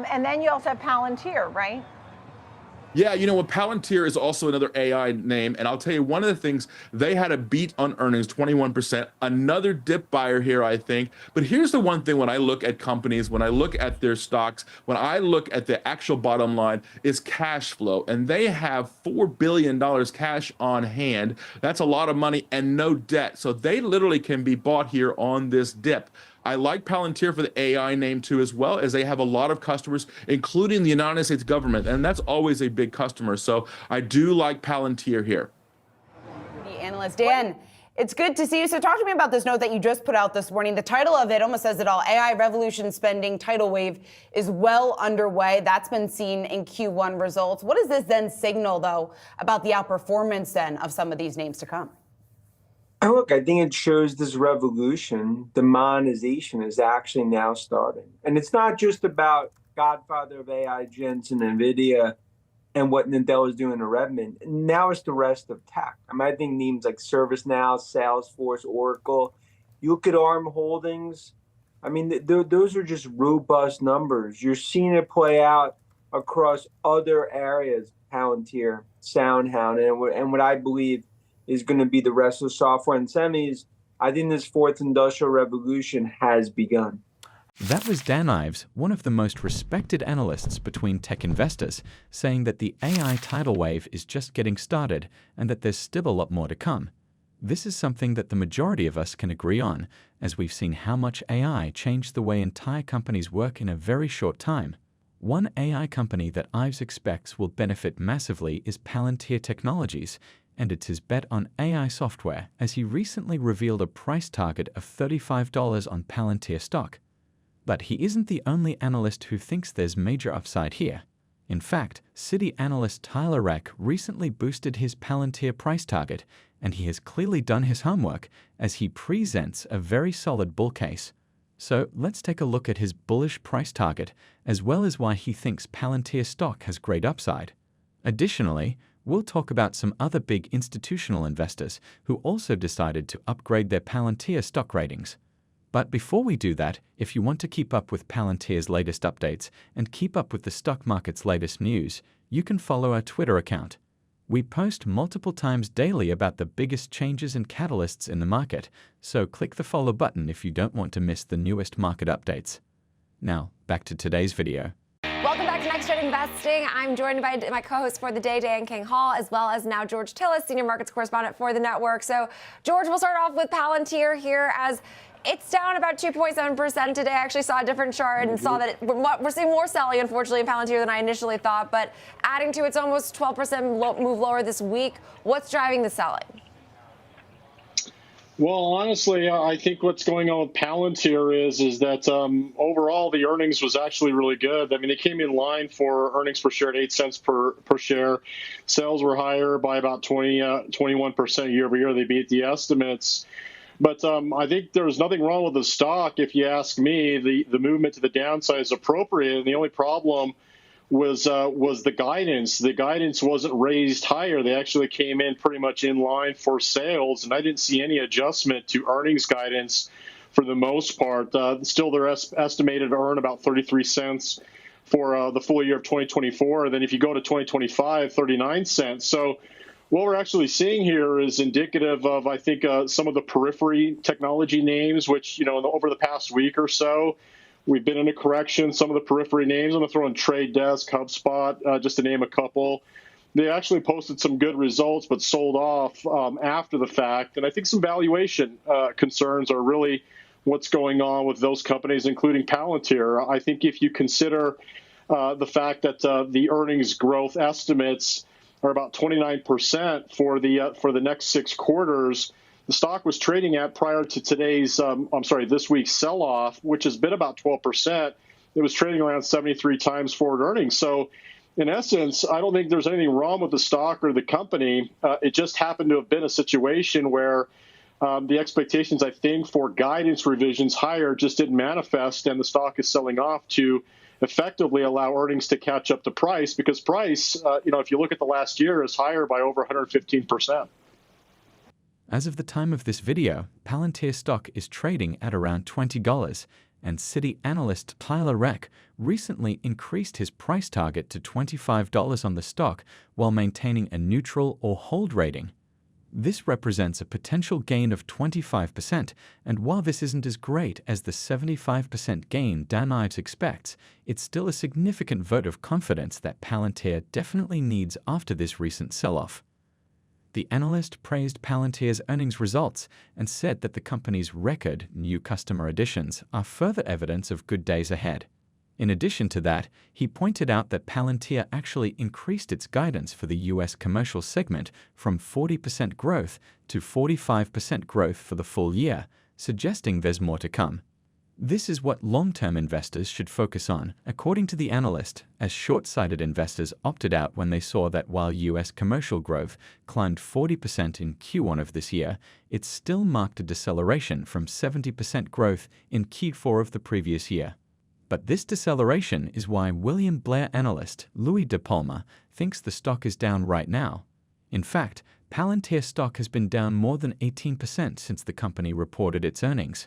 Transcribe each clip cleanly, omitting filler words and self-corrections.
And then you also have Palantir, right? Yeah, you know what? Palantir is also another AI name. And I'll tell you, one of the things, they had a beat on earnings, 21%, another dip buyer here, I think. But here's the one thing when I look at companies, when I look at their stocks, when I look at the actual bottom line, is cash flow. And they have $4 billion cash on hand. That's a lot of money and no debt. So they literally can be bought here on this dip. I like Palantir for the AI name too, as well as they have a lot of customers, including the United States government, and that's always a big customer. So I do like Palantir here. The analyst, Dan, it's good to see you. So talk to me about this note that you just put out this morning. The title of it almost says it all. AI revolution spending tidal wave is well underway. That's been seen in Q1 results. What does this then signal, though, about the outperformance then of some of these names to come? Look, I think it shows this revolution, the monetization is actually now starting. And it's not just about Godfather of AI, Jensen, NVIDIA, and what Nadella is doing to Redmond. Now it's the rest of tech. I think names like ServiceNow, Salesforce, Oracle. You look at ARM Holdings. Those are just robust numbers. You're seeing it play out across other areas, Palantir, SoundHound, and what I believe is going to be the rest of software and semis. I think this fourth industrial revolution has begun. That was Dan Ives, one of the most respected analysts between tech investors, saying that the AI tidal wave is just getting started and that there's still a lot more to come. This is something that the majority of us can agree on, as we've seen how much AI changed the way entire companies work in a very short time. One AI company that Ives expects will benefit massively is Palantir Technologies, and it's his bet on AI software, as he recently revealed a price target of $35 on Palantir stock. But he isn't the only analyst who thinks there's major upside here. In fact, Citi analyst Tyler Reck recently boosted his Palantir price target, and he has clearly done his homework as he presents a very solid bull case. So let's take a look at his bullish price target, as well as why he thinks Palantir stock has great upside. Additionally, we'll talk about some other big institutional investors who also decided to upgrade their Palantir stock ratings. But before we do that, if you want to keep up with Palantir's latest updates and keep up with the stock market's latest news, you can follow our Twitter account. We post multiple times daily about the biggest changes and catalysts in the market, so click the follow button if you don't want to miss the newest market updates. Now, back to today's video. Welcome back to Next Gen Investing. I'm joined by my co-host for the day, Dan King Hall, as well as now George Tillis, Senior Markets Correspondent for the network. So, George, we'll start off with Palantir here as it's down about 2.7% today. I actually saw a different chart and saw that we're seeing more selling, unfortunately, in Palantir than I initially thought. But adding to its almost 12% move lower this week, what's driving the selling? Well, honestly, I think what's going on with Palantir is that overall the earnings was actually really good. They came in line for earnings per share at 8 cents per share. Sales were higher by about 21% year over year. They beat the estimates. But I think there's nothing wrong with the stock. If you ask me, the movement to the downside is appropriate. And the only problem was the guidance. The guidance wasn't raised higher. They actually came in pretty much in line for sales. And I didn't see any adjustment to earnings guidance for the most part. Still, they're estimated to earn about 33 cents for the full year of 2024. And then if you go to 2025, 39 cents. So what we're actually seeing here is indicative of, I think, some of the periphery technology names, which, over the past week or so, we've been in a correction. Some of the periphery names, I'm going to throw in Trade Desk, HubSpot, just to name a couple. They actually posted some good results, but sold off after the fact. And I think some valuation concerns are really what's going on with those companies, including Palantir. I think if you consider the fact that the earnings growth estimates are about 29% for the next 6 quarters. The stock was trading at prior to this week's sell-off, which has been about 12%. It was trading around 73 times forward earnings. So, in essence, I don't think there's anything wrong with the stock or the company. It just happened to have been a situation where the expectations, I think, for guidance revisions higher just didn't manifest, and the stock is selling off to effectively allow earnings to catch up to price, because price, if you look at the last year, is higher by over 115%. As of the time of this video, Palantir stock is trading at around $20, and Citi analyst Tyler Reck recently increased his price target to $25 on the stock while maintaining a neutral or hold rating. This represents a potential gain of 25%, and while this isn't as great as the 75% gain Dan Ives expects, it's still a significant vote of confidence that Palantir definitely needs after this recent sell-off. The analyst praised Palantir's earnings results and said that the company's record new customer additions are further evidence of good days ahead. In addition to that, he pointed out that Palantir actually increased its guidance for the U.S. commercial segment from 40% growth to 45% growth for the full year, suggesting there's more to come. This is what long-term investors should focus on, according to the analyst, as short-sighted investors opted out when they saw that while U.S. commercial growth climbed 40% in Q1 of this year, it still marked a deceleration from 70% growth in Q4 of the previous year. But this deceleration is why William Blair analyst Louis De Palma thinks the stock is down right now. In fact, Palantir stock has been down more than 18% since the company reported its earnings.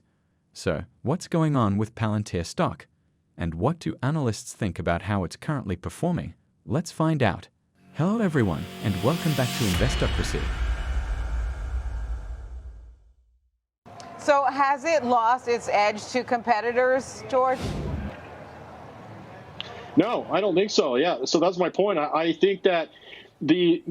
So, what's going on with Palantir stock? And what do analysts think about how it's currently performing? Let's find out. Hello everyone, and welcome back to Investocracy. So has it lost its edge to competitors, George? No, I don't think so. Yeah, so that's my point. I think that the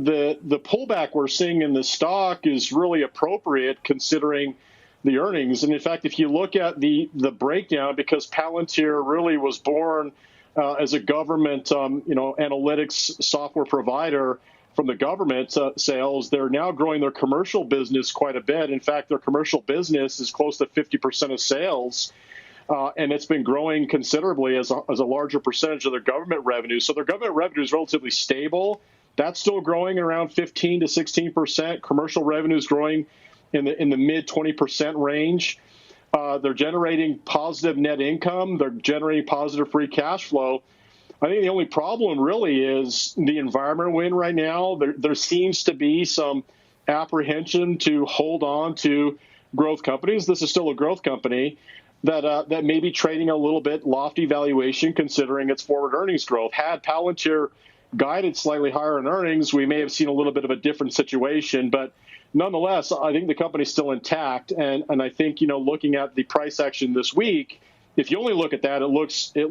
pullback we're seeing in the stock is really appropriate considering the earnings. And in fact, if you look at the breakdown, because Palantir really was born as a government, analytics software provider from the government sales, they're now growing their commercial business quite a bit. In fact, their commercial business is close to 50% of sales. And it's been growing considerably as a larger percentage of their government revenue. So their government revenue is relatively stable. That's still growing around 15 to 16%. Commercial revenue is growing in the mid 20% range. They're generating positive net income. They're generating positive free cash flow. I think the only problem really is the environment we're in right now. There seems to be some apprehension to hold on to growth companies. This is still a growth company that may be trading a little bit lofty valuation considering its forward earnings growth. Had Palantir guided slightly higher in earnings, we may have seen a little bit of a different situation. But nonetheless, I think the company's still intact. And I think, looking at the price action this week, if you only look at that, it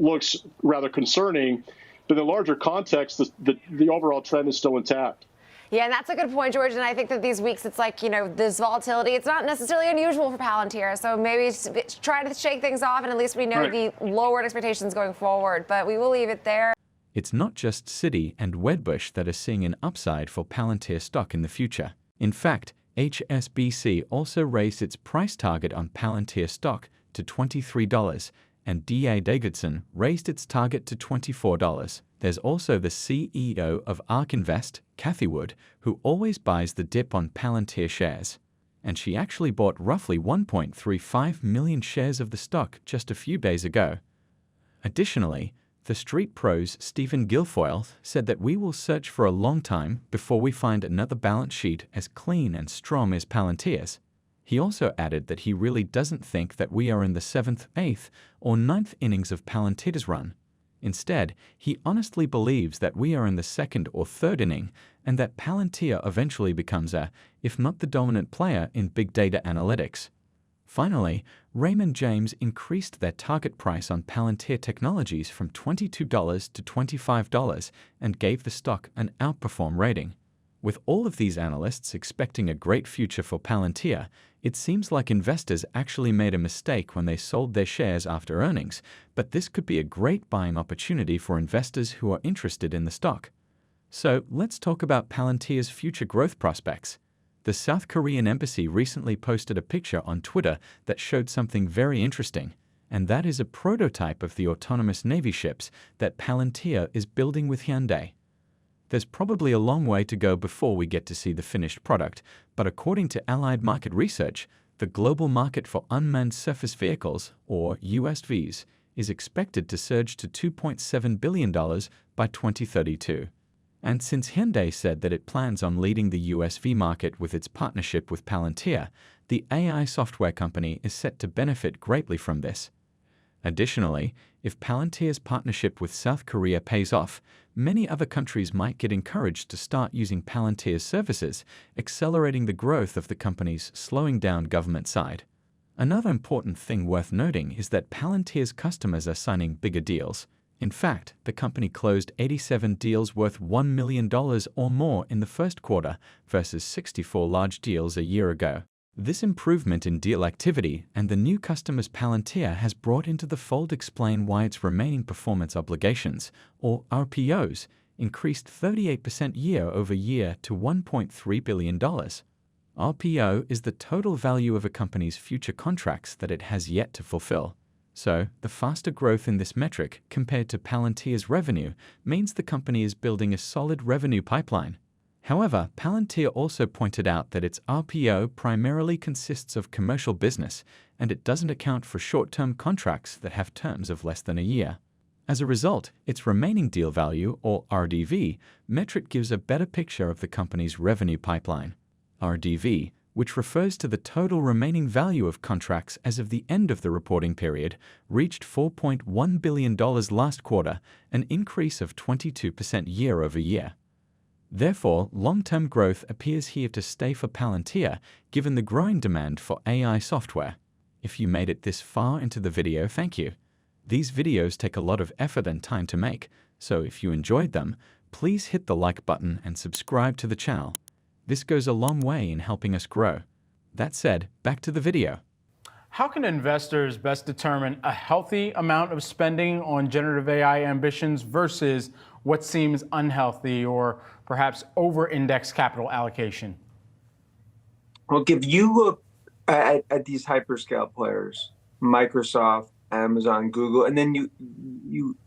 looks rather concerning. But in the larger context, the overall trend is still intact. Yeah, and that's a good point, George. And I think that these weeks, it's like, this volatility, it's not necessarily unusual for Palantir. So maybe try to shake things off, and at least we know the lowered expectations going forward. But we will leave it there. It's not just Citi and Wedbush that are seeing an upside for Palantir stock in the future. In fact, HSBC also raised its price target on Palantir stock to $23, and D.A. Davidson raised its target to $24. There's also the CEO of ARK Invest, Cathie Wood, who always buys the dip on Palantir shares. And she actually bought roughly 1.35 million shares of the stock just a few days ago. Additionally, the Street Pro's Stephen Guilfoyle said that we will search for a long time before we find another balance sheet as clean and strong as Palantir's. He also added that he really doesn't think that we are in the 7th, 8th, or 9th innings of Palantir's run. Instead, he honestly believes that we are in the 2nd or 3rd inning and that Palantir eventually becomes if not the dominant player in big data analytics. Finally, Raymond James increased their target price on Palantir Technologies from $22 to $25 and gave the stock an outperform rating. With all of these analysts expecting a great future for Palantir, it seems like investors actually made a mistake when they sold their shares after earnings, but this could be a great buying opportunity for investors who are interested in the stock. So let's talk about Palantir's future growth prospects. The South Korean embassy recently posted a picture on Twitter that showed something very interesting, and that is a prototype of the autonomous Navy ships that Palantir is building with Hyundai. There's probably a long way to go before we get to see the finished product, but according to Allied Market Research, the global market for unmanned surface vehicles, or USVs, is expected to surge to $2.7 billion by 2032. And since Hyundai said that it plans on leading the USV market with its partnership with Palantir, the AI software company is set to benefit greatly from this. Additionally, if Palantir's partnership with South Korea pays off, many other countries might get encouraged to start using Palantir's services, accelerating the growth of the company's slowing down government side. Another important thing worth noting is that Palantir's customers are signing bigger deals. In fact, the company closed 87 deals worth $1 million or more in the first quarter versus 64 large deals a year ago. This improvement in deal activity and the new customers Palantir has brought into the fold explain why its remaining performance obligations, or RPOs, increased 38% year over year to $1.3 billion. RPO is the total value of a company's future contracts that it has yet to fulfill. So, the faster growth in this metric compared to Palantir's revenue means the company is building a solid revenue pipeline. However, Palantir also pointed out that its RPO primarily consists of commercial business, and it doesn't account for short-term contracts that have terms of less than a year. As a result, its remaining deal value, or RDV, metric gives a better picture of the company's revenue pipeline. RDV, which refers to the total remaining value of contracts as of the end of the reporting period, reached $4.1 billion last quarter, an increase of 22% year over year. Therefore, long-term growth appears here to stay for Palantir, given the growing demand for AI software. If you made it this far into the video, thank you. These videos take a lot of effort and time to make, so if you enjoyed them, please hit the like button and subscribe to the channel. This goes a long way in helping us grow. That said, back to the video. How can investors best determine a healthy amount of spending on generative AI ambitions versus what seems unhealthy or perhaps over-indexed capital allocation? Look, if you look at these hyperscale players, Microsoft, Amazon, Google, and then you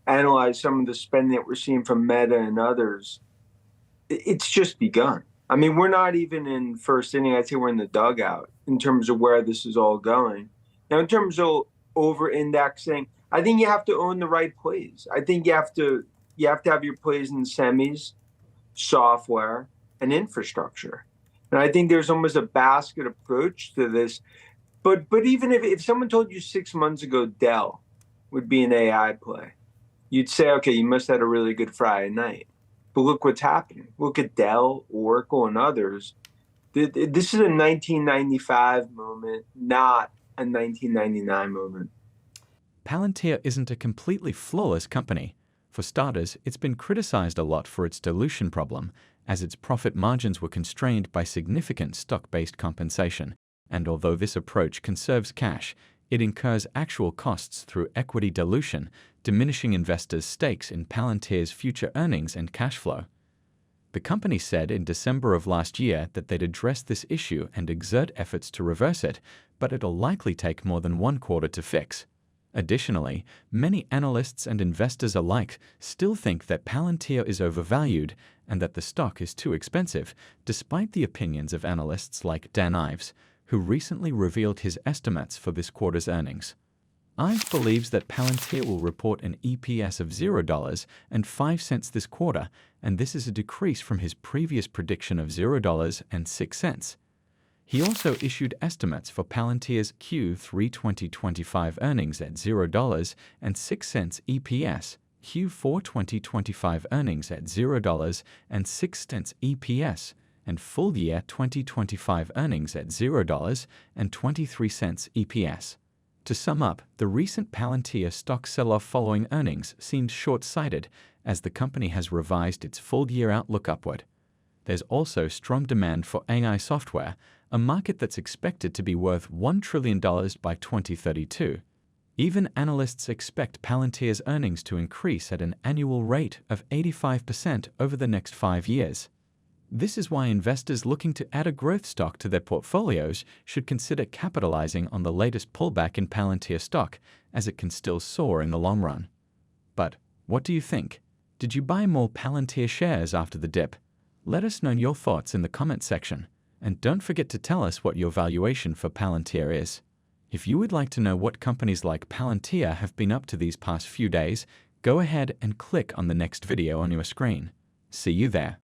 analyze some of the spending that we're seeing from Meta and others, it's just begun. I mean, we're not even in first inning. I'd say we're in the dugout in terms of where this is all going. Now, in terms of over-indexing, I think you have to own the right plays. I think you have to have your plays in semis, software, and infrastructure. And I think there's almost a basket approach to this. But even if someone told you 6 months ago Dell would be an AI play, you'd say, okay, you must have had a really good Friday night. But look what's happening. Look at Dell, Oracle, and others. This is a 1995 moment, not a 1999 moment. Palantir isn't a completely flawless company. For starters, it's been criticized a lot for its dilution problem, as its profit margins were constrained by significant stock-based compensation. And although this approach conserves cash, it incurs actual costs through equity dilution, diminishing investors' stakes in Palantir's future earnings and cash flow. The company said in December of last year that they'd address this issue and exert efforts to reverse it, but it'll likely take more than 1 quarter to fix. Additionally, many analysts and investors alike still think that Palantir is overvalued and that the stock is too expensive, despite the opinions of analysts like Dan Ives, who recently revealed his estimates for this quarter's earnings. Ives believes that Palantir will report an EPS of $0.05 this quarter, and this is a decrease from his previous prediction of $0.06. He also issued estimates for Palantir's Q3 2025 earnings at $0.06 EPS, Q4 2025 earnings at $0.06 EPS, and full year 2025 earnings at $0.23 EPS. To sum up, the recent Palantir stock sell-off following earnings seemed short-sighted, as the company has revised its full-year outlook upward. There's also strong demand for AI software, a market that's expected to be worth $1 trillion by 2032. Even analysts expect Palantir's earnings to increase at an annual rate of 85% over the next 5 years. This is why investors looking to add a growth stock to their portfolios should consider capitalizing on the latest pullback in Palantir stock, as it can still soar in the long run. But what do you think? Did you buy more Palantir shares after the dip? Let us know your thoughts in the comment section. And don't forget to tell us what your valuation for Palantir is. If you would like to know what companies like Palantir have been up to these past few days, go ahead and click on the next video on your screen. See you there.